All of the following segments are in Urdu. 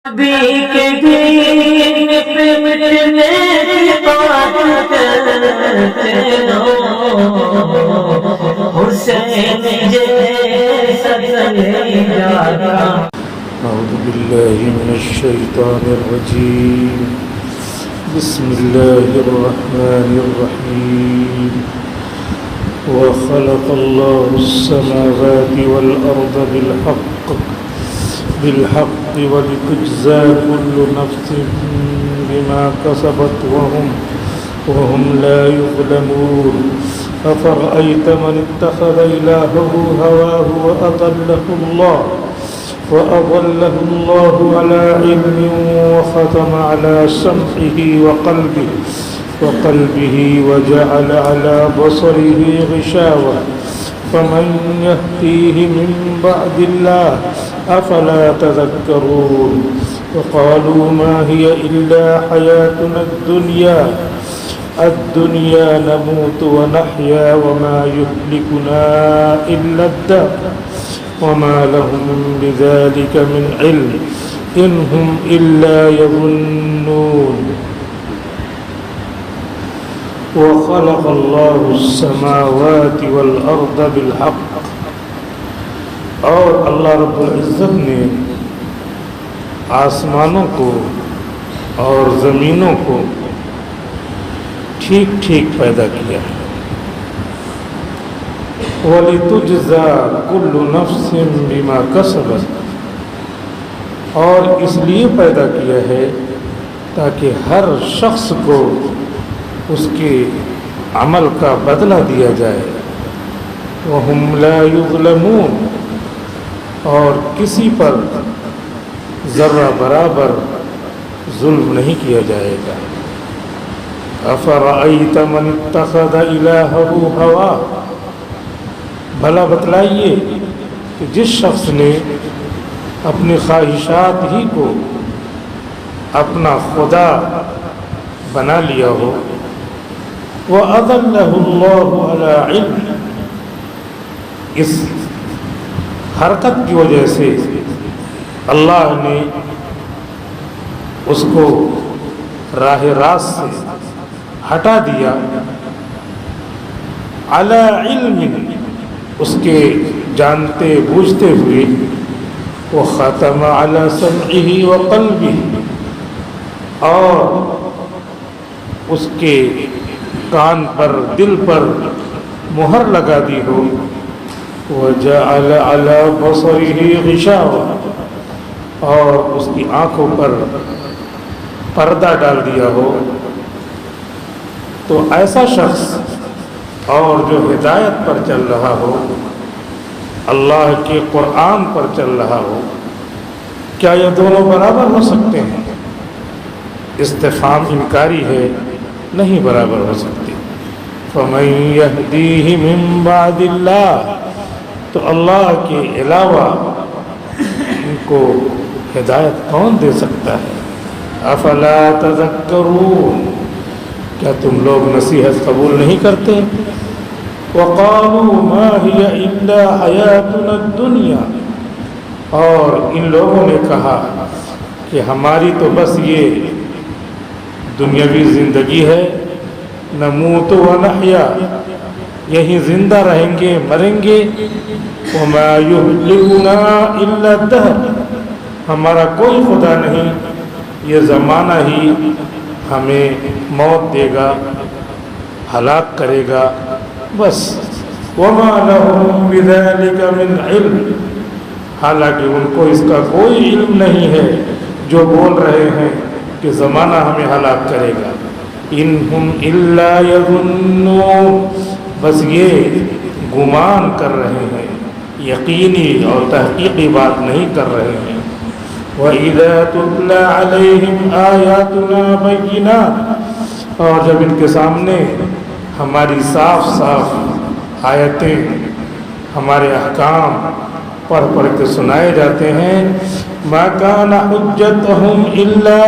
نبی کے دین پہ مٹنے کی بات کرتے ہو، حسین جیسا کلیجا۔ اعوذ باللہ من الشیطان الرجیم، بسم اللہ الرحمن الرحیم۔ وخلق اللہ السماوات والارض بالحق ولتجزى كل نفس بما كسبت وهم لا يظلمون۔ أفرأيت من اتخذ إلهه هواه وأضله الله على علم وختم على سمعه وقلبه وجعل على بصره غشاوة فمن يهديه من بعد الله أفلا تذكرون۔ وقالوا ما هي إلا حياتنا الدنيا نموت ونحيا وما يهلكنا إلا الدهر وما لهم بذلك من علم إن هم إلا يظنون۔ وخلق الله السماوات والأرض بالحق، اور اللہ رب العزت نے آسمانوں کو اور زمینوں کو ٹھیک ٹھیک پیدا کیا ہے۔ وَلِتُجْزَى كُلُّ نَفْسٍ بِمَا كَسَبَتْ، اور اس لیے پیدا کیا ہے تاکہ ہر شخص کو اس کے عمل کا بدلہ دیا جائے۔ وَهُمْ لَا يُظْلَمُونَ، اور کسی پر ذرہ برابر ظلم نہیں کیا جائے گا۔ أَفَرَأَيْتَ مَنِ اتَّخَذَ إِلَٰهَهُ هَوَاهُ، بھلا بتلائیے کہ جس شخص نے اپنی خواہشات ہی کو اپنا خدا بنا لیا ہو۔ وَأَضَلَّهُ اللَّهُ عَلَىٰ عِلْمٍ، اس حرکت کی وجہ سے اللہ نے اس کو راہ راست سے ہٹا دیا۔ علی علم، اس کے جانتے بوجھتے ہوئے۔ وختم علی سمعہ وقلبہ، اور اس کے کان پر دل پر مہر لگا دی ہو۔ وجعل علی بصرہ غشاوہ، اور اس کی آنکھوں پر پردہ ڈال دیا ہو۔ تو ایسا شخص اور جو ہدایت پر چل رہا ہو، اللہ کے قرآن پر چل رہا ہو، کیا یہ دونوں برابر ہو سکتے ہیں؟ استفہام انکاری ہے، نہیں برابر ہو سکتے۔ فَمَن يَهْدِيهِ مِن بَعْدِ اللَّهِ، تو اللہ کے علاوہ ان کو ہدایت کون دے سکتا ہے؟ افلا تذکرون، کیا تم لوگ نصیحت قبول نہیں کرتے؟ وقالوا ما هي الا حیاتنا الدنیا، اور ان لوگوں نے کہا کہ ہماری تو بس یہ دنیاوی زندگی ہے، نموت و نحیا، یہیں زندہ رہیں گے مریں گے۔ وما یہلکنا الا الدہر، ہمارا کوئی خدا نہیں، یہ زمانہ ہی ہمیں موت دے گا، ہلاک کرے گا، بس۔ وما لهم بذلك من علم، حالانکہ ان کو اس کا کوئی علم نہیں ہے جو بول رہے ہیں کہ زمانہ ہمیں ہلاک کرے گا۔ ان ہم الا یظنون، بس یہ گمان کر رہے ہیں، یقینی اور تحقیقی بات نہیں کر رہے ہیں۔ وَإِذَا تُتْلَى عَلَيْهِمْ آيَاتُنَا بَيِّنَاتٍ، اور جب ان کے سامنے ہماری صاف صاف آیتیں، ہمارے احکام پڑھ پڑھ کے سنائے جاتے ہیں۔ مَا كَانَ حُجَّتُهُمْ إِلَّا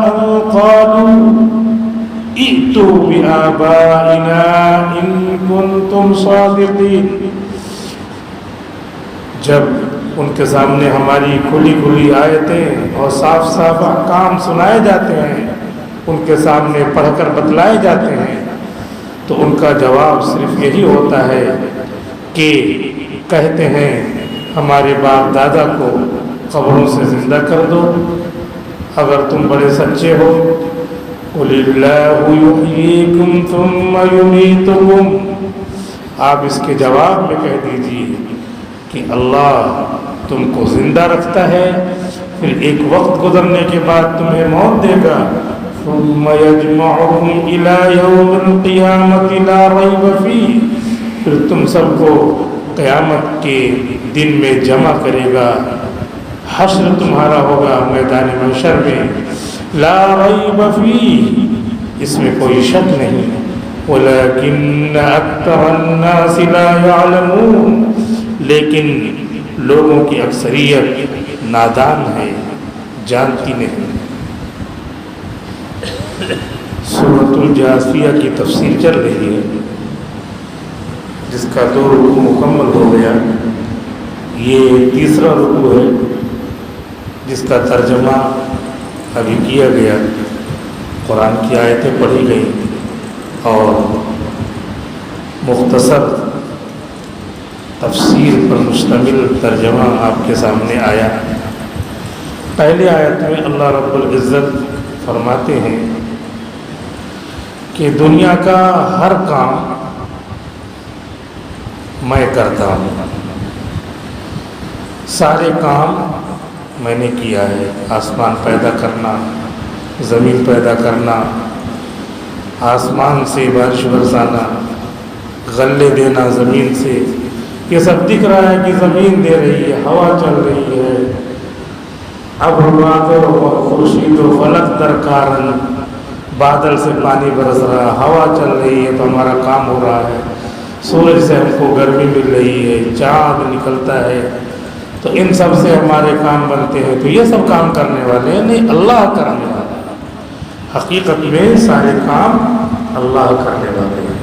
أَن قَالُوا ائْتُوا بِآبَائِنَا إِن كُنتُمْ صَادِقِينَ، جب ان کے سامنے ہماری کھلی کھلی آیتیں اور صاف صاف احکام سنائے جاتے ہیں، ان کے سامنے پڑھ کر بتلائے جاتے ہیں، تو ان کا جواب صرف یہی ہوتا ہے کہ کہتے ہیں ہمارے باپ دادا کو قبروں سے زندہ کر دو اگر تم بڑے سچے ہو۔ قُلِ اللَّهُ يُحْيِيكُمْ ثُمَّ يُمِيتُكُمْ، آپ اس کے جواب میں کہہ دیجیے کہ اللہ تم کو زندہ رکھتا ہے، پھر ایک وقت گزرنے کے بعد تمہیں موت دے گا۔ ثُمَّ يَجْمَعُكُمْ إِلَى يَوْمِ الْقِيَامَةِ لَا رَيْبَ فِيهِ، پھر تم سب کو قیامت کے دن میں جمع کرے گا، حشر تمہارا ہوگا میدان محشر میں، لا ریب فیہ، اس میں کوئی شک نہیں، ولیکن اکثر الناس لا یعلمون، لیکن لوگوں کی اکثریت نادان ہے، جانتی نہیں۔ سورۃ الجاثیہ کی تفسیر چل رہی ہے، جس کا 2 رکوع مکمل ہو گیا، یہ تیسرا رکوع ہے جس کا ترجمہ ابھی کیا گیا، قرآن کی آیتیں پڑھی گئیں اور مختصر تفسیر پر مشتمل ترجمہ آپ کے سامنے آیا۔ پہلی آیت میں اللہ رب العزت فرماتے ہیں کہ دنیا کا ہر کام میں کرتا ہوں، سارے کام میں نے کیا ہے، آسمان پیدا کرنا، زمین پیدا کرنا، آسمان سے بارش برسانا، غلے دینا زمین سے، یہ سب دکھ رہا ہے کہ زمین دے رہی ہے، ہوا چل رہی ہے، اب خورشید و فلک درکارن، بادل سے پانی برس رہا، ہوا چل رہی ہے تو ہمارا کام ہو رہا ہے، سورج سے ہم کو گرمی مل رہی ہے، چاند نکلتا ہے، تو ان سب سے ہمارے کام بنتے ہیں، تو یہ سب کام کرنے والے ہیں نہیں، اللہ کرنے والا ہے۔ حقیقت میں سارے کام اللہ کرنے والے ہیں۔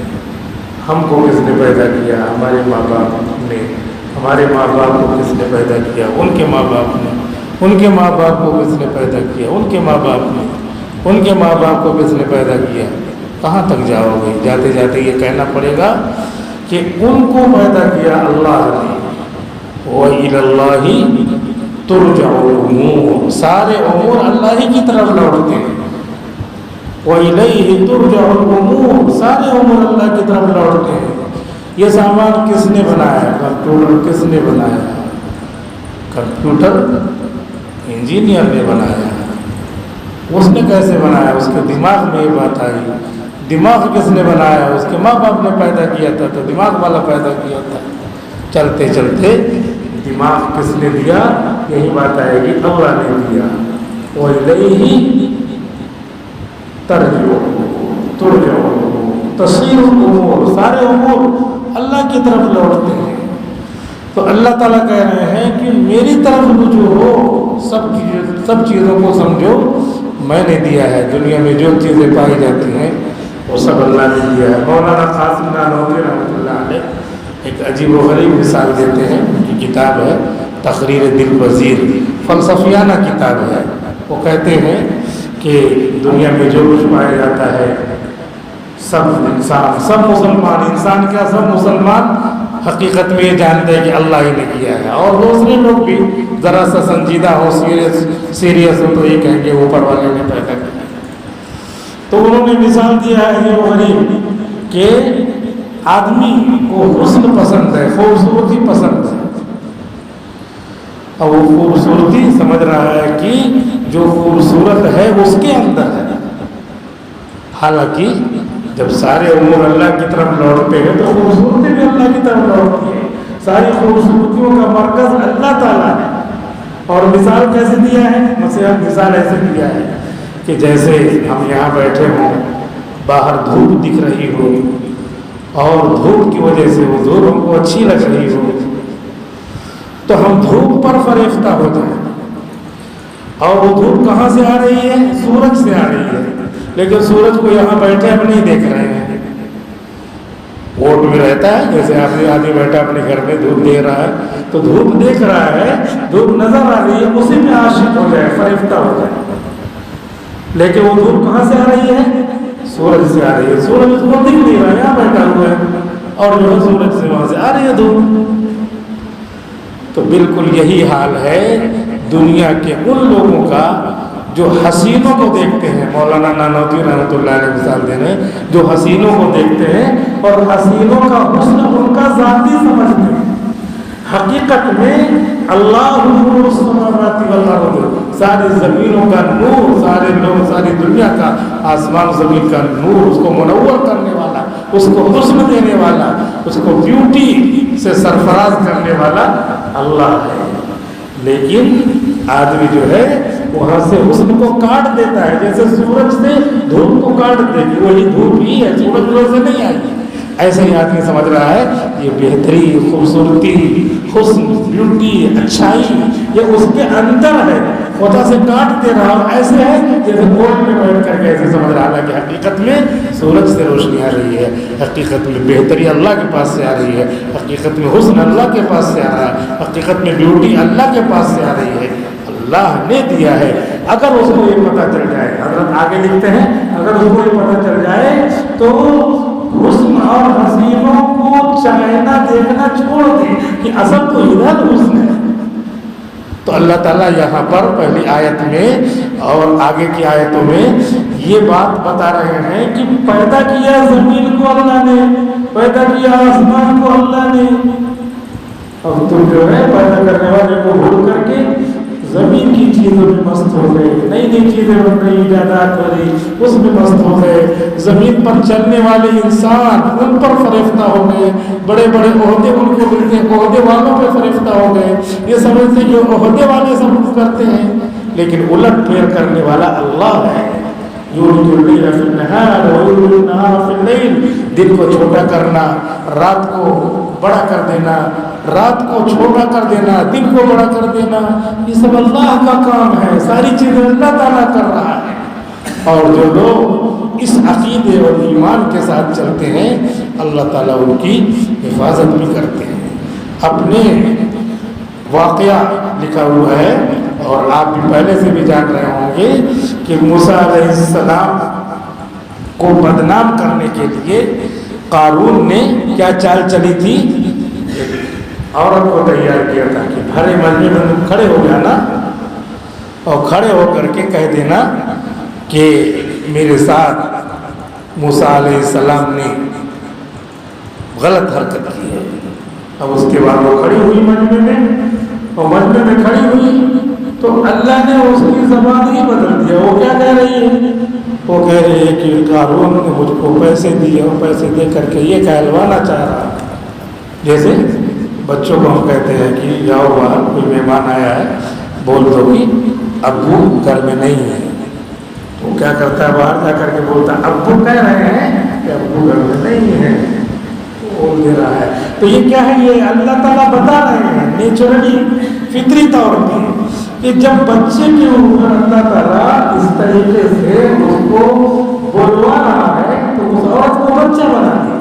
ہم کو کس نے پیدا کیا؟ ہمارے ماں باپ نے۔ ہمارے ماں باپ کو کس نے پیدا کیا؟ ان کے ماں باپ نے۔ ان کے ماں باپ کو کس نے پیدا کیا؟ ان کے ماں باپ نے۔ ان کے ماں باپ کو کس نے پیدا کیا؟ کہاں تک جاؤ گے؟ جاتے جاتے یہ کہنا پڑے گا کہ ان کو پیدا کیا اللہ نے، وَإِلَى اللَّهِ تُرْجَعُ الْأُمُورُ، سارے امور اللہ ہی کی طرف لوٹتے ہیں۔ وَإِلَيْهِ تُرْجَعُ الْأُمُورُ، سارے امور اللہ کی طرف لوٹتے ہیں۔ یہ سامان کس نے بنایا؟ کمپیوٹر کس نے بنایا؟ کمپیوٹر انجینئر نے بنایا۔ اس نے کیسے بنایا؟ اس کے دماغ میں یہ بات آئی۔ دماغ کس نے بنایا؟ اس کے ماں باپ نے پیدا کیا تھا، تو دماغ والا پیدا کیا تھا۔ چلتے چلتے دماغ کس نے دیا؟ یہی بات آئے گی، اللہ نے دیا۔ وَإِلَيْهِ تُرْجَعُ تَصِيرُ الْأُمُورُ، سارے امور اللہ کی طرف لوٹتے ہیں۔ تو اللہ تعالیٰ کہہ رہے ہیں کہ میری طرف رجوع ہو، سب چیزوں کو سمجھو میں نے دیا ہے۔ دنیا میں جو چیزیں پائی جاتی ہیں وہ سب اللہ نے دیا ہے۔ مولانا قاسم نانوتوی رحمۃ اللہ علیہ ایک عجیب و غریب مثال دیتے ہیں، ان کی کتاب ہے تقریر دل پذیر، فلسفیانہ کتاب ہے۔ وہ کہتے ہیں کہ دنیا میں جو کچھ پایا جاتا ہے سب انسان، سب مسلمان، انسان کیا سب مسلمان حقیقت میں یہ جانتے ہیں کہ اللہ ہی نے کیا ہے، اور دوسرے لوگ بھی ذرا سا سنجیدہ ہو، سیریس ہو تو یہ کہیں گے اوپر والے نے پیدا کیا۔ تو انہوں نے مثال دیا ہے یہ غریب کہ آدمی کو حسن پسند ہے، خوبصورتی پسند ہے، اور وہ خوبصورتی سمجھ رہا ہے کہ جو خوبصورت ہے اس کے اندر ہے، حالانکہ جب سارے امور اللہ کی طرف لوٹتے ہیں تو خوبصورتی بھی اللہ کی طرف لوٹتی ہے۔ ساری خوبصورتیوں کا مرکز اللہ تعالیٰ ہے۔ اور مثال کیسے دیا ہے؟ مثال ایسے دیا ہے کہ جیسے ہم یہاں بیٹھے ہوں، باہر دھوپ دکھ رہی ہو اور دھوپ کی وجہ سے وہ دھوپ ہم کو اچھی لگ رہی ہو تو ہم دھوپ پر فریفتہ ہو جائیں، اور وہ دھوپ کہاں سے آ رہی ہے؟ سورج سے آ رہی ہے، لیکن سورج کو یہاں بیٹھے ہم نہیں دیکھ رہے ہیں۔ ووٹ میں رہتا ہے جیسے آدمی بیٹھا اپنے گھر میں دھوپ دے رہا ہے، تو دھوپ دیکھ رہا ہے, دھوپ نظر آ رہی ہے, اسی میں عاشق ہو جائے, فریفتہ ہو جائے. لیکن وہ دھوپ کہاں سے آ رہی ہے؟ سورج سے آ رہی ہے. سورج اس کو دکھ نہیں رہا, یہاں بیٹھا ہوا ہے, اور جو ہے سورج سے وہاں سے آ رہی ہے دھوپ. تو بالکل یہی حال ہے دنیا کے ان لوگوں کا جو حسینوں کو دیکھتے ہیں. مولانا نانوتوی رحمۃ اللہ علیہ مثال دے رہے ہیں, جو حسینوں کو دیکھتے ہیں اور حسینوں کا حسن ان کا ذاتی سمجھتے ہیں. حقیقت میں اللہ نور السماوات والارض, ساری زمینوں کا نور, سارے لوگ, ساری دنیا کا, آسمان زمین کا نور, اس کو منور کرنے والا, اس کو حسن دینے والا, اس کو بیوٹی سے سرفراز کرنے والا اللہ ہے. لیکن آدمی جو ہے وہاں سے حسن کو کاٹ دیتا ہے, جیسے سورج سے دھوپ کو کاٹ دے گی, وہی دھوپ ہی ہے, سورج روز سے نہیں آئی. ایسے ہی آدمی سمجھ رہا ہے یہ بہتری, خوبصورتی, حسن, بیوٹی, اچھائی یہ اس کے اندر ہے, خدا سے کاٹ دے رہا. ایسے ہے جیسے کوٹ میں بیٹھ کر کے ایسے سمجھ رہا ہے کہ حقیقت میں سورج سے روشنی آ رہی ہے, حقیقت میں بہتری اللہ کے پاس سے آ رہی ہے, حقیقت میں حسن اللہ کے پاس سے آ رہا ہے, حقیقت میں بیوٹی اللہ کے پاس سے آ رہی ہے, اللہ نے دیا ہے. اگر اس کو یہ پتہ چل جائے, حضرت آگے لکھتے ہیں, اگر اس کو یہ پتہ چل جائے تو حسن اور حسینوں کو چاہنا دیکھنا چھوڑ دے کہ اصل تو ادھر حسن ہے. تو اللہ تعالیٰ یہاں پر پہلی آیت میں اور آگے کی آیتوں میں یہ بات بتا رہے ہیں کہ پیدا کیا زمین کو اللہ نے, پیدا کیا آسمان کو اللہ نے, اب تم جو ہے پیدا کرنے والے کو بھول کر کے زمین کی چیزوں میں مست ہو گئے, نئی نئی چیزیں بن رہی, ایجادات ہو رہی, اس میں مست ہو گئے. زمین پر چلنے والے انسان ان پر فریفتہ ہو گئے, بڑے بڑے عہدے ان کو ملتے ہیں, عہدے والوں پہ فریفتہ ہو گئے. یہ سمجھتے ہیں کہ عہدے والے سب کچھ کرتے ہیں, لیکن الٹ پھیر کرنے والا اللہ ہے. یولج اللیل فی النہار ویولج النہار فی اللیل, دن کو چھوٹا کرنا, رات کو بڑا کر دینا, رات کو چھوٹا کر دینا, دن کو بڑا کر دینا, یہ سب اللہ کا کام ہے. ساری چیزیں اللہ تعالیٰ کر رہا ہے. اور جو لوگ اس عقیدے اور ایمان کے ساتھ چلتے ہیں اللہ تعالیٰ ان کی حفاظت بھی کرتے ہیں. اپنے واقعہ لکھا ہوا ہے اور آپ بھی پہلے سے بھی جان رہے ہوں گے کہ موسیٰ علیہ السلام کو بدنام کرنے کے لیے قارون نے کیا چال چلی تھی, عورت کو تیار کیا تھا کہ بھرے مجمع میں تم کھڑے ہو جانا اور کھڑے ہو کر کے کہہ دینا کہ میرے ساتھ موسیٰ علیہ السلام نے غلط حرکت کی ہے. اب اس کے بعد وہ کھڑی ہوئی مجمع میں, اور مجمع میں کھڑی ہوئی تو اللہ نے اس کی زبان ہی بدل دیا. وہ کیا کہہ رہی ہے؟ وہ کہہ رہی ہے کہ قارون نے مجھ کو پیسے دیے اور پیسے دے کر کے یہ کہلوانا چاہ رہا. جیسے بچوں کو ہم کہتے ہیں کہ جاؤ باہر کوئی مہمان آیا ہے, بول دو کہ ابو گھر میں نہیں ہے. وہ کیا کرتا ہے, باہر جا کر کے بولتا ہے ابو کہہ رہے ہیں کہ ابو گھر میں نہیں ہے, بول دے رہا ہے. تو یہ کیا ہے, یہ اللہ تعالیٰ بتا رہے ہیں نیچرلی, فطری طور پہ کہ جب بچے کے اوپر اللہ تعالیٰ اس طریقے سے اس کو بولوا رہا ہے تو اس عورت کو بچہ بنا دیا.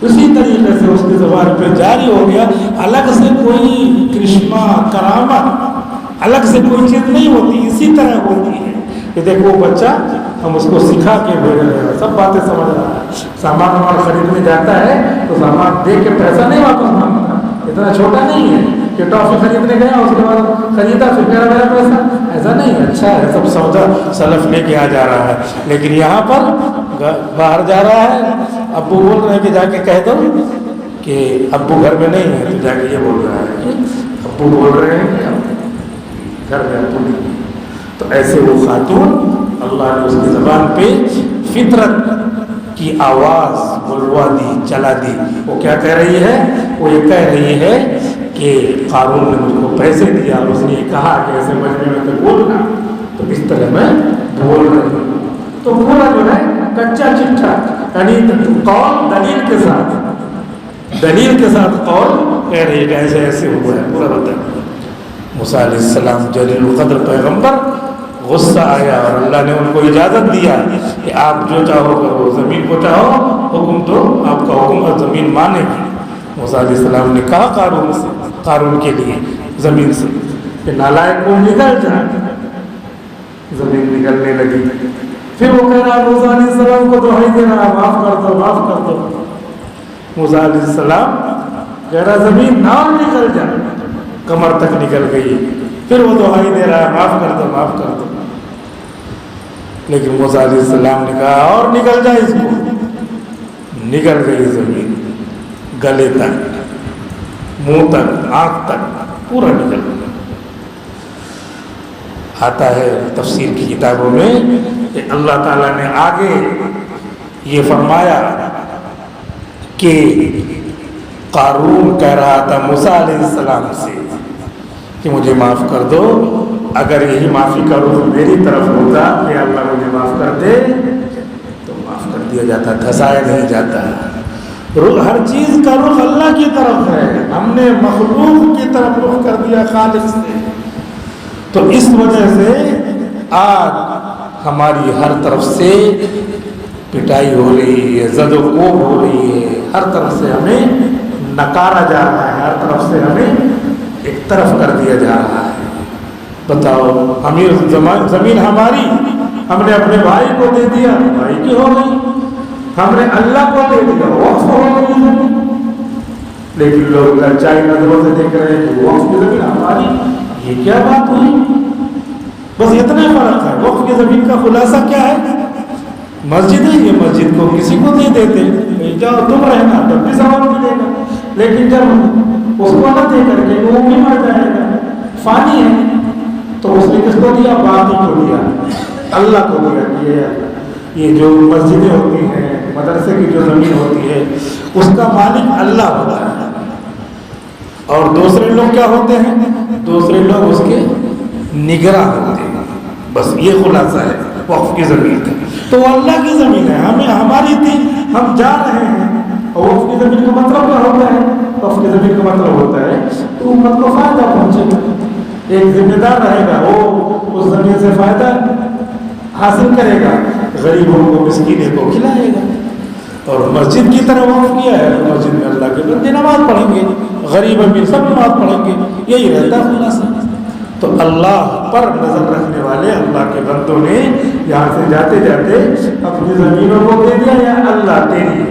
اسی طریقے سے اس کی زبان پہ جاری ہو گیا. الگ سے کوئی کرشمہ, کرامت, الگ سے کوئی چیز نہیں ہوتی, اسی طرح ہوتی ہے کہ دیکھو بچہ ہم اس کو سکھا کے بھیج رہے ہیں, سب باتیں سمجھ رہا ہے. سامان وامان خریدنے جاتا ہے تو سامان دے کے پیسہ نہیں واپس مانگتا, اتنا چھوٹا نہیں ہے کہ ٹافی خریدنے گیا اس کے بعد خریدا پھر میرا پیسہ, ایسا نہیں ہے. اچھا ہے, سب سودا سلف لے کے آ جا رہا ہے. لیکن یہاں پر باہر جا رہا ہے, ابو بول رہے ہیں کہ جا کے کہہ دو کہ ابو گھر میں نہیں ہے, تو جا کے یہ بول رہا ہے کہ ابو بول رہے ہیں کہ گھر میں ابو نہیں ہے. تو ایسے وہ خاتون اللہ نے اس کی زبان پہ فطرت کی آواز بلوا دی, چلا دی. وہ کیا کہہ رہی ہے, وہ یہ کہہ رہی ہے کہ قارون نے مجھ کو پیسے دیا اور اس نے یہ کہا کہ ایسے مجمع میں تو بولنا, تو اس طرح میں بول رہی ہوں. تو پورا جو ہے کچا چٹھا, یعنی قول دلیل کے ساتھ قول کہہ رہی ہے کہ ایسے ایسے ہوا ہے, پورا بتا. موسیٰ علیہ السلام جلیل القدر پیغمبر, غصہ آیا اور اللہ نے ان کو اجازت دیا کہ آپ جو چاہو کرو, زمین کو چاہو حکم دو, آپ کا حکم اور زمین مانے گی. موسیٰ علیہ السلام نے کہا قارون کے لیے زمین سے کہ نالائق کو نکل جائے. زمین نکلنے لگی. پھر وہ کہہ رہا موسیٰ علیہ السلام کو دہائی دے رہا معاف کر دو معاف کر دو. موسیٰ علیہ السلام کہہ رہا زمین نہ نکل جائے, کمر تک نکل گئی. پھر وہ دہائی دے رہا معاف کر دو معاف کر دو. لیکن موسیٰ علیہ السلام نے کہا اور نکل جائے اس کو. نکل گئی زمین, گلے تک منہ تک آنکھ تک پورا نکل گیا. آتا ہے تفسیر کی کتابوں میں کہ اللہ تعالیٰ نے آگے یہ فرمایا کہ قارون کہہ رہا تھا موسیٰ علیہ السلام سے کہ مجھے معاف کر دو. اگر یہی معافی کا رخ میری طرف ہوتا کہ اللہ مجھے معاف کر دے تو معاف کر دیا جاتا, دھسایا نہیں جاتا. ہر چیز کا رخ اللہ کی طرف ہے, ہم نے مخلوق کی طرف رخ کر دیا خالق سے. تو اس وجہ سے آج ہماری ہر طرف سے پٹائی ہو رہی ہے, زد و کوب ہو رہی ہے, ہر طرف سے ہمیں نکارا جا رہا ہے, ہر طرف سے ہمیں ایک طرف کر دیا جا رہا ہے. بتاؤ, زمین ہماری, ہم نے اپنے بھائی کو دے دیا, بھائی کی ہو گئی. ہم نے اللہ کو دے دیا, وقف ہو گئی. لیکن لوگ لچائی نظروں سے دیکھ رہے ہیں کہ وقف کی زمین ہماری. یہ کیا بات ہوئی؟ بس اتنا فرق ہے. وقف کی زمین کا خلاصہ کیا ہے؟ مسجد ہے, یہ مسجد کو کسی کو دے دیتے, جاؤ تم رہنا, تب بھی ثواب ملے گا. لیکن جب اس کو نہ دے کر کے وہ بھی مر جائے گا, فانی ہے, تو اس نے کس کو دیا؟ باقی کو دیا, اللہ کو دیا. یہ جو مسجدیں ہوتی ہیں, مدرسے کی جو زمین ہوتی ہے, اس کا مالک اللہ ہوتا ہے. اور دوسرے لوگ کیا ہوتے ہیں؟ دوسرے لوگ اس کے نگراں ہوتے ہیں. بس یہ خلاصہ ہے وقف کی زمین کا. تو وہ اللہ کی زمین ہے, ہمیں ہماری تھی, ہم جا رہے ہیں. اور وقف کی زمین کا مطلب کیا ہوتا ہے؟ وقف کی زمین کا مطلب ہوتا ہے تو امت کو فائدہ پہنچے گا. ایک ذمہ دار رہے گا, وہ اس زمین سے فائدہ حاصل کرے گا, غریبوں کو مسکینوں کو کھلائے گا. اور مسجد کی طرح وقف کیا ہے تو مسجد میں اللہ کے بندے نماز پڑھیں گے, غریب امیر سب نماز پڑھیں گے. یہی رہتا ہے خلاصہ. تو اللہ پر نظر رکھنے والے اللہ کے بندوں نے یہاں سے جاتے جاتے اپنی زمینوں کو دے دیا, یا اللہ تیری.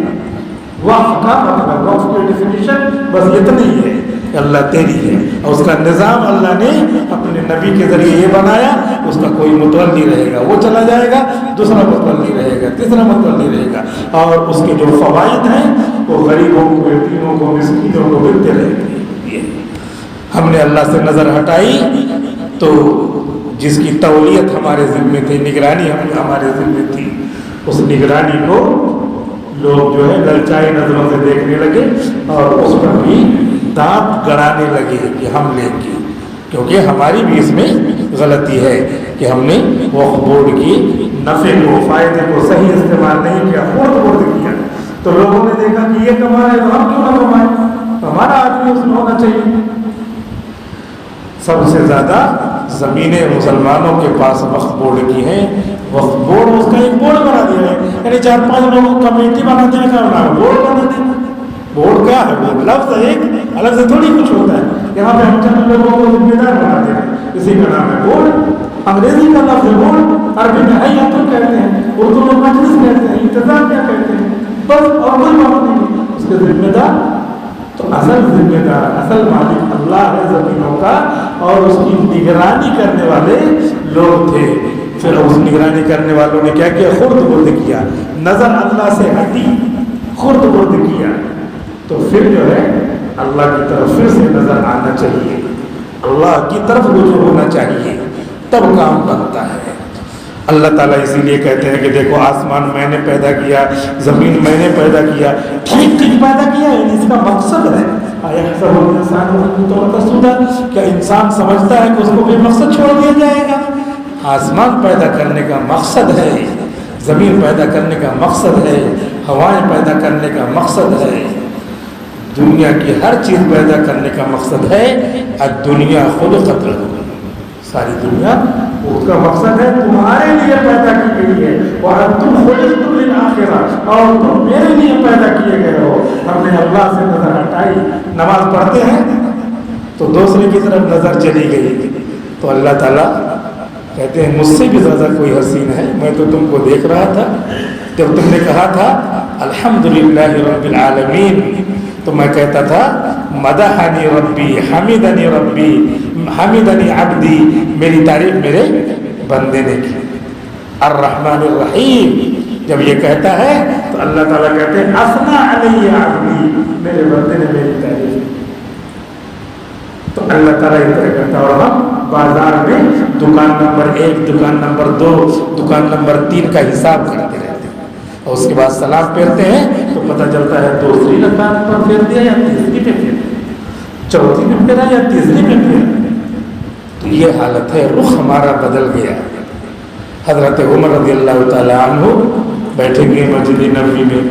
وقف کا مطلب, وقف کی ڈیفینیشن بس اتنی ہے کہ اللہ تیری ہے. اور اس کا نظام اللہ نے اپنے نبی کے ذریعے یہ بنایا, اس کا کوئی متولی رہے گا, وہ چلا جائے گا, دوسرا متولی رہے گا, تیسرا متولی رہے گا. اور اس کے جو فوائد ہیں وہ غریبوں کو, یتیموں کو, مسکینوں کو ملتے رہیں گے. ہم نے اللہ سے نظر ہٹائی تو جس کی تولیت ہمارے ذمے تھی, نگرانی ہمارے ذمے تھی, اس نگرانی کو لوگ جو ہے للچائی نظروں سے دیکھنے لگے اور اس پر بھی دانت گڑانے لگے کہ ہم لیں گے. کیونکہ ہماری بھی اس میں غلطی ہے کہ ہم نے وقف بورڈ کی نفع کو, فائدے کو صحیح استعمال نہیں کیا, خرد کیا. تو لوگوں نے دیکھا کہ یہ کما رہے تو ہم کیوں نہ کمائیں, ہمارا آدمی اس میں ہونا چاہیے. سب سے زیادہ زمینیں مسلمانوں کے پاس وقف بورڈ کی ہیں. وقف بورڈ, اس کا ایک بورڈ بنا دیا ہے, یعنی 4-5 لوگوں کو کمیٹی بنا دینے کا نام بورڈ بنا دینا. بورڈ کیا ہے؟ وہ لفظ ایک الگ سے تھوڑی کچھ ہوتا ہے. یہاں پہ ہم چند لوگوں کو ذمہ دار بنا دیں, اسی کا نام ہے بورڈ. انگریزی کا لفظ ہے بورڈ, عربی میں حیاتن کہتے ہیں, اردو میں مجلس کہتے ہیں, انتظام کیا کہتے ہیں, بس. اور کوئی بات نہیں, اس کے ذمہ دار تو اصل ذمہ دار, اصل مالک اللہ ہے زمینوں کا, اور اس کی نگرانی کرنے والے لوگ تھے. پھر اس نگرانی کرنے والوں نے کیا کیا؟ خرد برد کیا, نظر اللہ سے ہٹی, خرد برد کیا. تو پھر جو ہے اللہ کی طرف پھر سے نظر آنا چاہیے, اللہ کی طرف رجوع ہونا چاہیے, تب کام بنتا ہے. اللہ تعالیٰ اسی لیے کہتے ہیں کہ دیکھو آسمان میں نے پیدا کیا, زمین میں نے پیدا کیا, ٹھیک ٹھیک پیدا کیا ہے. اس کا مقصد ہے کیا انسان سمجھتا ہے کہ اس کو بے مقصد چھوڑ دیا جائے گا؟ آسمان پیدا کرنے کا مقصد ہے, زمین پیدا کرنے کا مقصد ہے, ہوائیں پیدا کرنے کا مقصد ہے, دنیا کی ہر چیز پیدا کرنے کا مقصد ہے. الدنیا خلقت لکم, ساری دنیا اس کا مقصد ہے تمہارے لیے پیدا کی گئی ہے، وَأَنْتُمْ خُلِقْتُمْ لِلْآخِرَةِ، اور تم میرے لیے پیدا کیے گئے ہو۔ ہم نے اللہ سے نظر ہٹائی، نماز پڑھتے ہیں تو دوسرے کی طرف نظر چلی گئی، تو اللہ تعالیٰ کہتے ہیں مجھ سے بھی زیادہ کوئی حسین ہے، میں تو تم کو دیکھ رہا تھا جب تم نے کہا تھا الحمدللہ رب العالمین، تو میں کہتا تھا مدحنی ربی حمدنی ربی حمدنی عبدی، میری تعریف میرے بندے نے کی۔ الرحمن الرحیم جب یہ کہتا ہے تو اللہ تعالیٰ کہتے ہیں اثنا علی عبدی، میرے بندے نے میری تعریف کی۔ تو اللہ تعالیٰ اس طرح کرتا ہے، اور ہم بازار میں دکان نمبر 1 دکان نمبر 2 دکان نمبر 3 کا حساب کرتے رہتے ہیں، اور اس کے بعد سلام پھیرتے ہیں تو پتہ چلتا ہے دوسری رکعت پر پھیر دیا یا تیسری پہ پھیر دیا، چوتھی میں پھیرا یا تیسری میں پھیرا۔ تو یہ حالت ہے، رخ ہمارا بدل گیا۔ حضرت عمر رضی اللہ تعالیٰ عنہ بیٹھے گئے مسجد نبوی میں،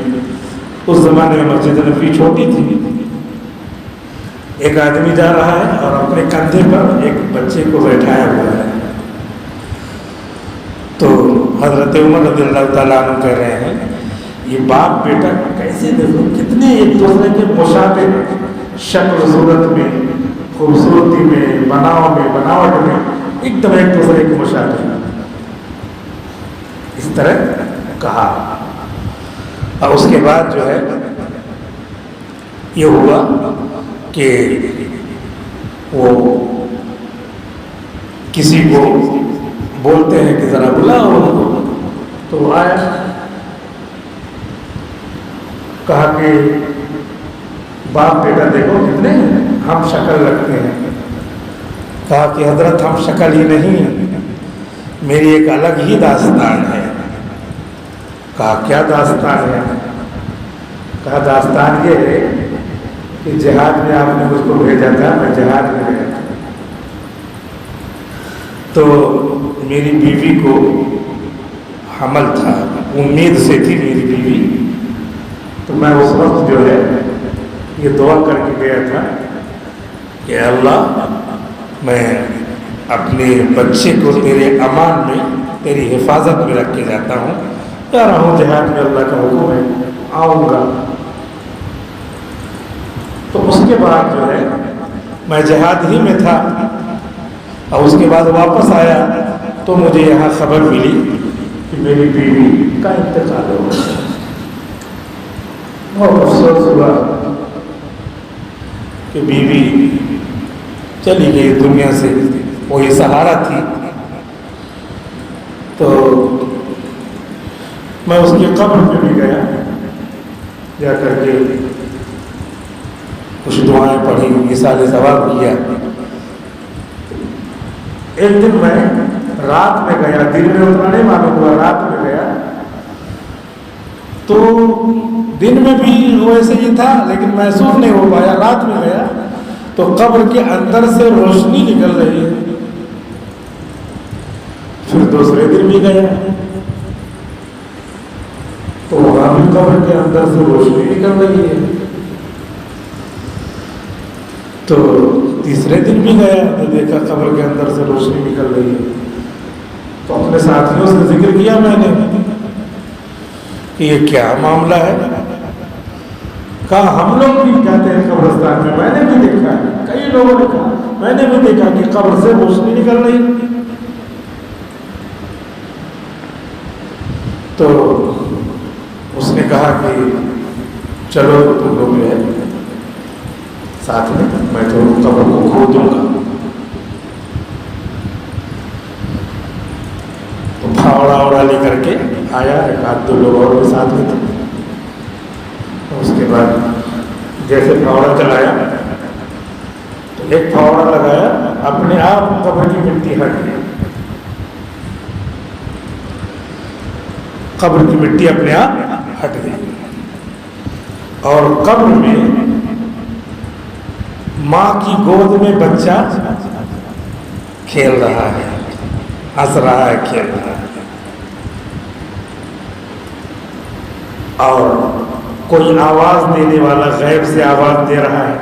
اس زمانے میں مسجد نبوی چھوٹی تھی، ایک آدمی جا رہا ہے اور اپنے کندھے پر ایک بچے کو بیٹھایا ہوا ہے، تو حضرت عمر رضی اللہ تعالیٰ عنہ کہہ رہے ہیں یہ باپ بیٹا کیسے دیکھو کتنے ایک دوسرے کے مشابہ شکل صورت میں، خوبصورتی میں، بناوٹ میں ایک دم ایک دوسرے کے مشابہ، اس طرح کہا۔ اور اس کے بعد جو ہے یہ ہوا کہ وہ کسی کو بولتے ہیں کہ ذرا بلاؤ ان کو، تو وہ آیا، کہا کہ باپ بیٹا دیکھو کتنے ہم شکل رکھتے ہیں۔ کہا کہ حضرت ہم شکل ہی نہیں، میری ایک الگ ہی داستان ہے۔ کہا کیا داستان ہے؟ کہا داستان یہ ہے کہ جہاد میں آپ نے مجھ کو بھیجا تھا، میں جہاد میں گیا تھا، تو میری بیوی کو حمل تھا، امید سے تھی میری بیوی، تو میں اس وقت جو ہے یہ دعا کر کے گیا تھا کہ اللہ میں اپنے بچے کو تیرے امان میں، تیری حفاظت میں رکھ کے جاتا ہوں، جا رہا ہوں جہاد میں، اللہ کا حکم ہے آؤں گا۔ تو اس کے بعد جو ہے میں جہاد ہی میں تھا، اور اس کے بعد واپس آیا تو مجھے یہاں خبر ملی کہ میری بیوی کا انتقال ہو گیا۔ بہت افسوس ہوا کہ بیوی چلی گئی دنیا سے، وہی سہارا تھی۔ تو میں اس کی قبر پہ بھی گیا، جا کر کے کچھ دعائیں پڑھی، اِیصال ثواب کیا۔ ایک دن میں رات میں گیا، دن میں اتنا نہیں معلوم ہوا، رات میں گیا تو دن میں بھی ویسے ہی تھا لیکن محسوس نہیں ہو پایا، رات میں گیا تو قبر کے اندر سے روشنی نکل رہی ہے۔ پھر دوسرے دن بھی گیا تو وہاں بھی قبر کے اندر سے روشنی نکل رہی ہے۔ تو تیسرے دن بھی گیا تو دیکھا قبر کے اندر سے روشنی نکل رہی ہے۔ تو اپنے ساتھیوں سے ذکر کیا میں نے کہ یہ کیا معاملہ ہے؟ کہا ہم لوگ بھی جاتے ہیں قبرستان میں نے بھی دیکھا ہے، کئی لوگوں نے کہا میں نے بھی دیکھا کہ قبر سے روشنی نکل رہی۔ تو اس نے کہا کہ چلو تم لوگ جو ہے ساتھ میں تو قبر کو کھودوں گا۔ تو پھاوڑا لے کر کے آیا، ایک آدھ دو لوگ اور بھی ساتھ میں تھے۔ اس کے بعد جیسے پھاوڑا چلایا تو ایک پھاوڑا لگایا، اپنے آپ قبر کی مٹی ہٹ گئی، قبر کی مٹی اپنے آپ ہٹ گئی، اور قبر میں ماں کی گود میں بچہ کھیل رہا ہے، ہنس رہا ہے، کھیل رہا ہے، اور کوئی آواز دینے والا غیب سے آواز دے رہا ہے،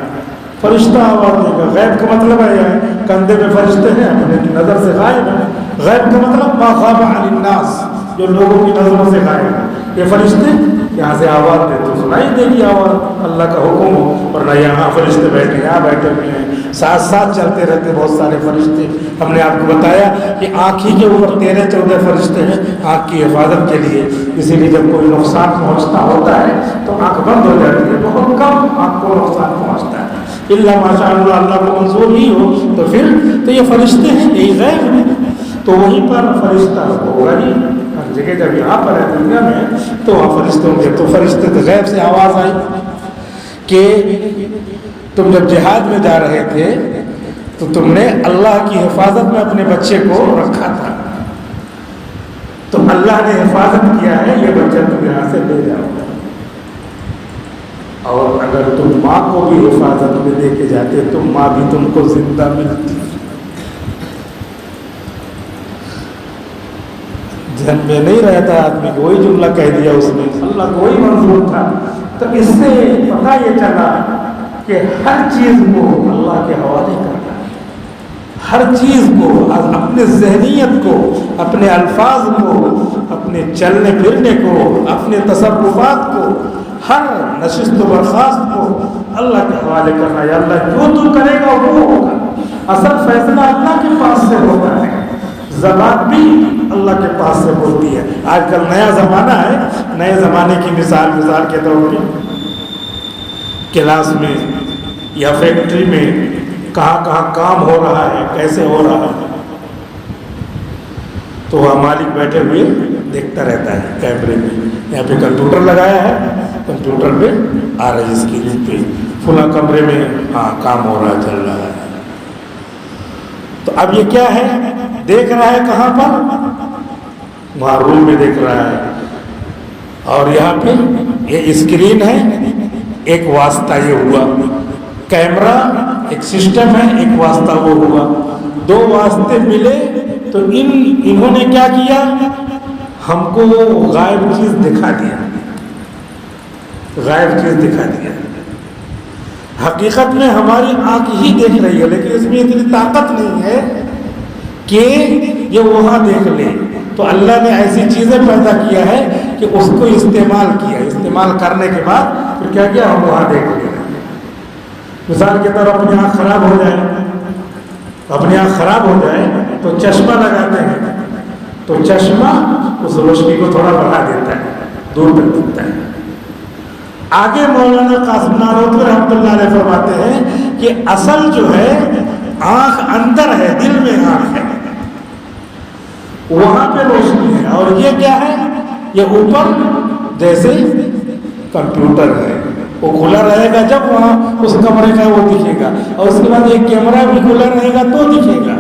فرشتہ آواز دے گا۔ غیب کا مطلب ہے کندھے پہ فرشتے ہیں، اپنے نظر سے غائب ہیں، غیب کا مطلب ما غاب عن الناس، جو لوگوں کی نظروں سے غائب ہے۔ یہ فرشتے یہاں سے آواز دے تو سنائی دے گی آواز، اللہ کا حکم ہو، ورنہ یہاں فرشتے بیٹھے یہاں بیٹھے ہوئے ہیں، ساتھ ساتھ چلتے رہتے بہت سارے فرشتے۔ ہم نے آپ کو بتایا کہ آنکھ ہی کے اوپر 13-14 فرشتے ہیں آنکھ کی حفاظت کے لیے، اسی لیے جب کوئی نقصان پہنچتا ہوتا ہے تو آنکھ بند ہو جاتی ہے، بہت کم آنکھ کو نقصان پہنچتا ہے، اللہ ماشاء اللہ اللہ کو منظور ہی ہو تو پھر تو یہ فرشتے ہیں، یہی غیب ہے۔ تو وہیں پر فرشتہ ہوگا ہی ہر جگہ، جب یہاں پر ہے دنیا میں تو وہاں فرشتے ہوں گے۔ تو فرشتے تو غیب سے آواز آئی کہ تم جب جہاد میں جا رہے تھے تو تم نے اللہ کی حفاظت میں اپنے بچے کو رکھا تھا، تو اللہ نے حفاظت کیا ہے، یہ بچہ تم یہاں سے لے جاؤ۔ اور اگر تم ماں کو بھی حفاظت میں لے کے جاتے تو ماں بھی تم کو زندہ ملتی۔ ذہن میں نہیں رہتا آدمی کو، وہی جملہ کہہ دیا اس نے، اللہ کو وہی منظور تھا۔ تو اس سے پتہ یہ چلا کہ ہر چیز کو اللہ کے حوالے کرنا ہے، ہر چیز کو، اپنے ذہنیت کو، اپنے الفاظ کو، اپنے چلنے پھرنے کو، اپنے تصرفات کو، ہر نشست و برخاست کو اللہ کے حوالے کرنا ہے۔ اللہ جو تو کرے گا وہ ہوگا، اصل فیصلہ اللہ کے پاس سے ہوتا ہے، زبان بھی اللہ کے پاس سے ہوتی ہے۔ آج کل نیا زمانہ ہے، نئے زمانے کی مثال کے طور پہ کلاس میں یا فیکٹری میں کہاں کہاں کام ہو رہا ہے، کیسے ہو رہا ہے، تو وہ مالک بیٹھے ہوئے دیکھتا رہتا ہے کیمرے میں، یہاں پہ کمپیوٹر لگایا ہے، کمپیوٹر پہ آ رہی ہے اسکرین پہ فلاں کمرے میں ہاں کام ہو رہا ہے، چل رہا ہے۔ تو اب یہ کیا ہے، دیکھ رہا ہے کہاں پر، وہاں روم میں دیکھ رہا ہے، اور یہاں پہ یہ اسکرین ہے، ایک واسطہ یہ ہوا، کیمرہ ایک سسٹم ہے، ایک واسطہ وہ ہوا، دو واسطے ملے تو انہوں نے کیا کیا، ہم کو غائب چیز دکھا دیا، غائب چیز دکھا دیا۔ حقیقت میں ہماری آنکھ ہی دیکھ رہی ہے، لیکن اس میں اتنی طاقت نہیں ہے کہ یہ وہاں دیکھ لے۔ تو اللہ نے ایسی چیزیں پیدا کیا ہے کہ اس کو استعمال کیا، استعمال کرنے کے بعد پھر کیا کیا، ہم وہاں دیکھ لیں۔ مثال کے طور اپنی آنکھ خراب ہو جائے، اپنی آنکھ خراب ہو جائے تو چشمہ لگاتے ہیں، تو چشمہ اس روشنی کو تھوڑا بڑھا دیتا ہے، دور تک دکھتا ہے۔ آگے مولانا قاسم نانوتوی رحمۃ اللہ علیہ فرماتے ہیں کہ اصل جو ہے آنکھ اندر ہے، دل میں آنکھ ہے، وہاں پہ روشنی ہے، اور یہ کیا ہے، یہ اوپر جیسے کمپیوٹر ہے، وہ کھلا رہے گا جب وہاں اس کمرے کا وہ دکھے گا، اور اس کے بعد ایک کیمرہ بھی کھلا رہے گا تو دکھے گا۔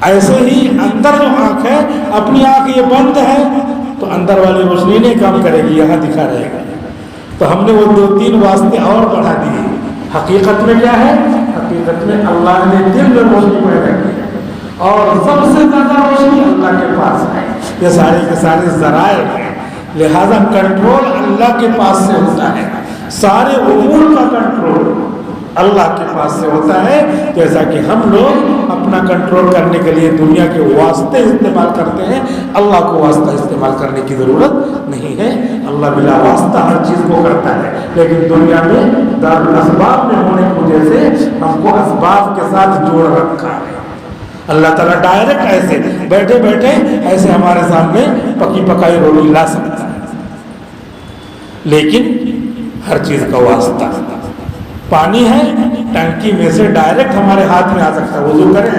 ایسے ہی اندر جو آنکھ ہے، اپنی آنکھ یہ بند ہے تو اندر والی روشنی نہیں کام کرے گی، یہاں دکھا رہے گا۔ تو ہم نے وہ 2-3 واسطے اور بڑھا دیے۔ حقیقت میں کیا ہے، حقیقت میں اللہ نے دل میں روشنی پیدا کی ہے، اور سب سے زیادہ روشنی اللہ کے پاس ہے۔ یہ سارے کے سارے ذرائع ہیں، لہذا کنٹرول اللہ کے پاس سے ہوتا ہے، سارے امور کا کنٹرول اللہ کے پاس سے ہوتا ہے۔ جیسا کہ ہم لوگ اپنا کنٹرول کرنے کے لیے دنیا کے واسطے استعمال کرتے ہیں، اللہ کو واسطہ استعمال کرنے کی ضرورت نہیں ہے، اللہ بلا واسطہ ہر چیز کو کرتا ہے۔ لیکن دنیا میں دارالاسباب میں ہونے کی وجہ سے ہم کو اسباب کے ساتھ جوڑ رکھا ہے۔ اللہ تعالیٰ ڈائریکٹ ایسے بیٹھے بیٹھے ایسے ہمارے سامنے پکی پکائی روٹی لا سکتا ہے، لیکن ہر چیز کا واسطہ، پانی ہے ٹنکی میں سے ڈائریکٹ ہمارے ہاتھ میں آ سکتا ہے، وضو کریں،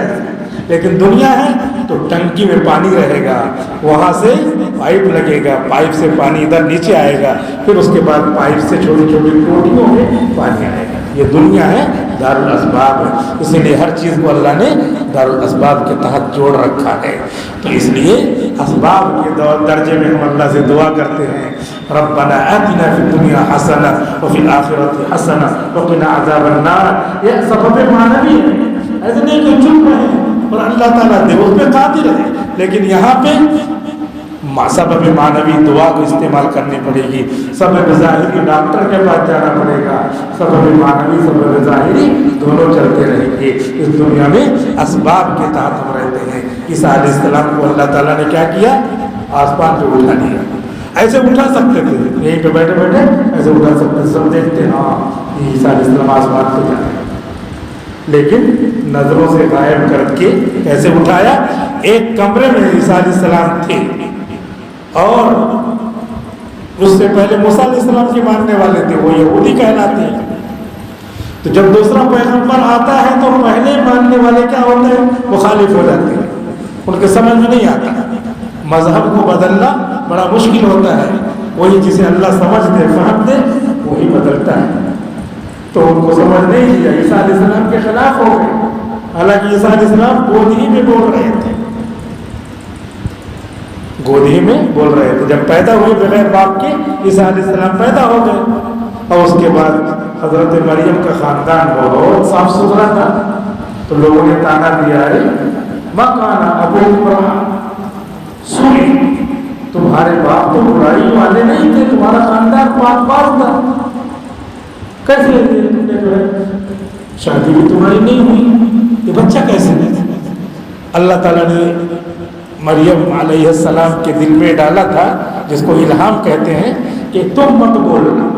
لیکن دنیا ہے تو ٹنکی میں پانی رہے گا، وہاں سے پائپ لگے گا، پائپ سے پانی ادھر نیچے آئے گا، پھر اس کے بعد پائپ سے چھوٹی چھوٹی ٹوٹیوں میں پانی آئے گا۔ یہ دنیا ہے، دارالاسباب ہے، اسی لیے ہر چیز کو اللہ نے دارالاسباب کے تحت جوڑ رکھا ہے۔ تو اس لیے اسباب کے درجے میں ہم اللہ سے دعا کرتے ہیں، ربنا آتنا فی الدنیا حسنہ وفی الآخرۃ حسنہ وقنا عذاب النار۔ یہ سبب معنوی ہے، ایسے نہیں کہ چپ رہے اور اللہ تعالیٰ دے اس پہ قادر ہے، لیکن یہاں پہ سبب معنوی دعا کو استعمال کرنی پڑے گی، سبب ظاہری ڈاکٹر کے پاس جانا پڑے گا، سبب معنوی سبب ظاہری دونوں چلتے رہیں گے۔ اس دنیا میں اسباب کے تحت ہم رہتے ہیں، عیسیٰ علیہ السلام کو اللہ تعالیٰ نے کیا کیا؟ آسمان پہ اٹھا دیا. ایسے اٹھا سکتے تھے, یہیں پہ بیٹھے بیٹھے ایسے اٹھا سکتے تھے, سب دیکھتے ہاں عیسیٰ علیہ السلام آسمان پہ جا رہے ہیں, لیکن نظروں سے غائب کر کے کیسے اٹھایا؟ ایک کمرے میں عیسیٰ علیہ السلام تھے, اور اس سے پہلے موسیٰ علیہ السلام کے ماننے والے تھے, وہ یہودی کہلاتے ہیں. تو جب دوسرا پیغمبر آتا ہے تو پہلے ماننے والے کیا ہوتے ہیں؟ مخالف ہو جاتے ہیں, ان کے سمجھ میں نہیں آتا. مذہب کو بدلنا بڑا مشکل ہوتا ہے, وہی جسے اللہ سمجھ دے فہم دے وہی بدلتا ہے. تو ان کو سمجھ نہیں دیا, عیسیٰ علیہ السلام کے خلاف ہو گئے. حالانکہ عیسیٰ علیہ السلام گود ہی میں بول رہے تھے, گود ہی میں بول رہے تھے. جب پیدا ہوئے بغیر باپ کے عیسیٰ علیہ السلام پیدا ہو گئے, اور اس کے بعد حضرت مریم کا خاندان بہت صاف ستھرا تھا, تو لوگوں نے تانا دیا ہے ماں کانا ابوکم سوئی, تمہارے باپ تو برائی والے نہیں تھے, تمہارا خاندان پاک باز تھا, کیسے تم نے جو ہے شادی بھی تمہاری نہیں ہوئی, یہ بچہ کیسے نہیں؟ اللہ تعالیٰ نے مریم علیہ السلام کے دل میں ڈالا تھا, جس کو الہام کہتے ہیں, کہ تم مت بولنا,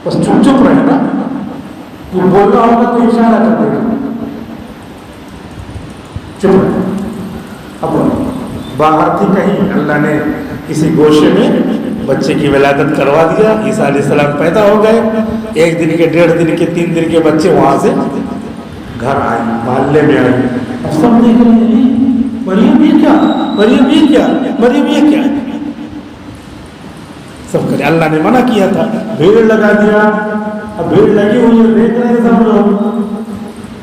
بس چپ چپ رہنا, وہ بولنا ہوگا تو اشارہ کر دے گا, چپ رہنا. اب باہر تھی کہیں, اللہ نے کسی گوشے میں بچے کی ولادت کروا دیا, عیسیٰ علیہ السلام پیدا ہو گئے. 1 دن کے 1.5 دن کے 3 دن کے بچے وہاں سے گھر آئے, محلے میں آئے. اب سب دیکھ رہے ہیں مریم یہ کیا, مریم یہ کیا, مریم یہ کیا, سب کرے. اللہ نے منع کیا تھا, بھیڑ لگا دیا. اب بھیڑ لگی ہوئی ہے, دیکھ رہے ہیں سب لوگ.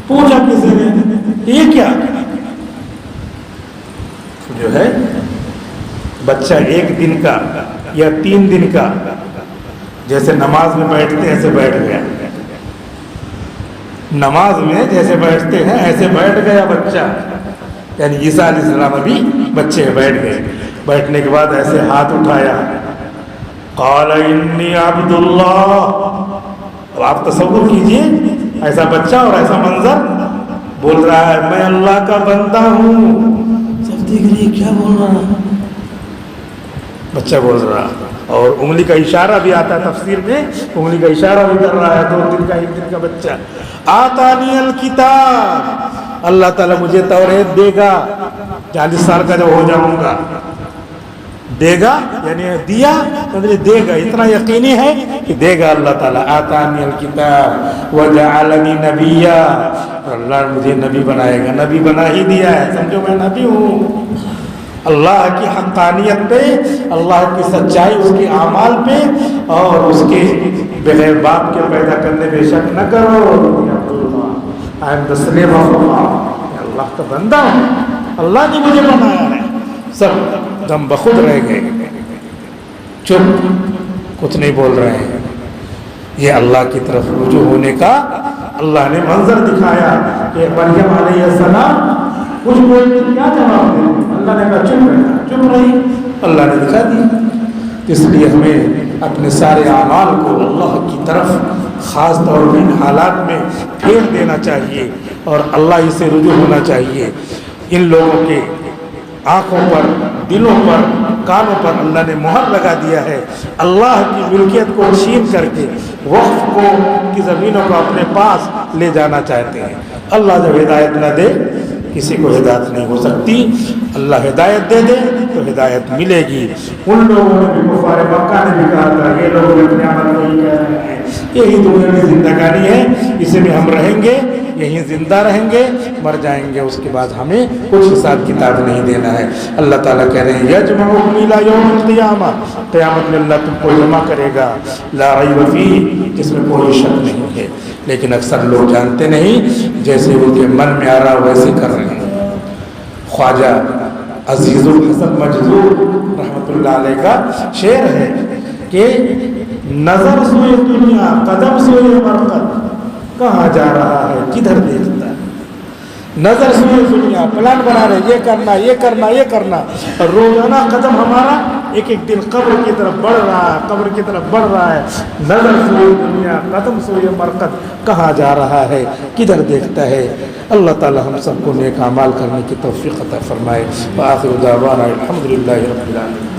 پوچھا کسی نے یہ کیا, جو ہے بچہ 1 دن کا یا 3 دن کا, جیسے نماز میں بیٹھتے ہیں ایسے بیٹھ گیا, نماز میں جیسے بیٹھتے ہیں ایسے بیٹھ گیا بچہ. یعنی عیسیٰ علیہ السلام ابھی بچے بیٹھ گئے. بیٹھنے کے بعد ایسے ہاتھ اٹھایا, قال انی عبد اللہ. اب آپ تصور کیجئے, ایسا بچہ اور ایسا منظر, بول رہا ہے میں اللہ کا بندہ ہوں. سب دیکھ رہے کیا بول رہا ہے, بچہ بول رہا, اور انگلی کا اشارہ بھی آتا ہے تفسیر میں, انگلی کا اشارہ بھی کر رہا ہے. 2 دن کا 1 دن کا بچہ. آتانی الکتاب, اللہ تعالیٰ مجھے توریت دے گا 40 سال کا جب ہو جاؤں گا. دے گا یعنی دیا, مجھے دے گا, اتنا یقینی ہے کہ دے گا اللہ تعالیٰ. آتانی الکتاب وجعلنی نبیا, اللہ مجھے نبی بنائے گا, نبی بنا ہی دیا ہے, سمجھو میں نبی ہوں. اللہ کی حقانیت پہ, اللہ کی سچائی, اس کے اعمال پہ, اور اس کے بغیر باپ کے پیدا کرنے پہ شک نہ کرو. I am the slave of Allah, اللہ کا بندہ ہوں, اللہ نے مجھے بنایا ہے. سب دم بخود رہ گئے, چپ, کچھ نہیں بول رہے ہیں. یہ اللہ کی طرف رجوع ہونے کا اللہ نے منظر دکھایا کہ مریم علیہ السلام کچھ بولتے کیا جواب دیں, اللہ نے کہا چپ رہنا, چپ رہی, اللہ نے دکھا دی. اس لیے ہمیں اپنے سارے اعمال کو اللہ کی طرف خاص طور پہ ان حالات میں پھیر دینا چاہیے, اور اللہ ہی سے رجوع ہونا چاہیے. ان لوگوں کے آنکھوں پر, دلوں پر, کانوں پر اللہ نے مہر لگا دیا ہے. اللہ کی ملکیت کو چھین کر کے وقف کو کی زمینوں کو اپنے پاس لے جانا چاہتے ہیں. اللہ جب ہدایت نہ دے کسی کو ہدایت نہیں ہو سکتی. اللہ ہدایت دے دے تو ہدایت ملے گی. ان لوگوں نے بھی, کفار مکہ نے بھی کہا تھا, یہ لوگ اپنے عمل کو ہی کہہ رہے ہیں, یہی دنیا میں زندگانی ہے, اسی میں ہم رہیں گے, یہیں زندہ رہیں گے, مر جائیں گے, اس کے بعد ہمیں کچھ حساب کتاب نہیں دینا ہے. اللہ تعالیٰ کہہ رہے ہیں یجمعکم الی یوم القیامہ, قیامت میں اللہ تم کو جمع کرے گا, لا ریب فیہ, جس میں کوئی شک نہیں ہے. لیکن اکثر لوگ جانتے نہیں, جیسے ان کے من میں آ رہا ویسے کر رہے ہیں. خواجہ عزیز الحسن مجذوب رحمۃ اللہ علیہ کا شعر ہے کہ نظر سوئے دنیا قدم سوئے مرقد, کہاں جا رہا ہے کدھر دیکھتا ہے. نظر سوئے دنیا, پلان بنا رہے, یہ کرنا یہ کرنا یہ کرنا, اور روزانہ قدم ہمارا ایک ایک دن قبر کی طرف بڑھ رہا ہے، قبر کی طرف بڑھ رہا ہے، نظر سوئے دنیا، قدم سوئے مرقد، کہاں جا رہا ہے، کدھر دیکھتا ہے۔ اللہ تعالی ہم سب کو نیک اعمال کرنے کی توفیق عطا فرمائے۔ وآخر دعوانا الحمدللہ رب العالمین۔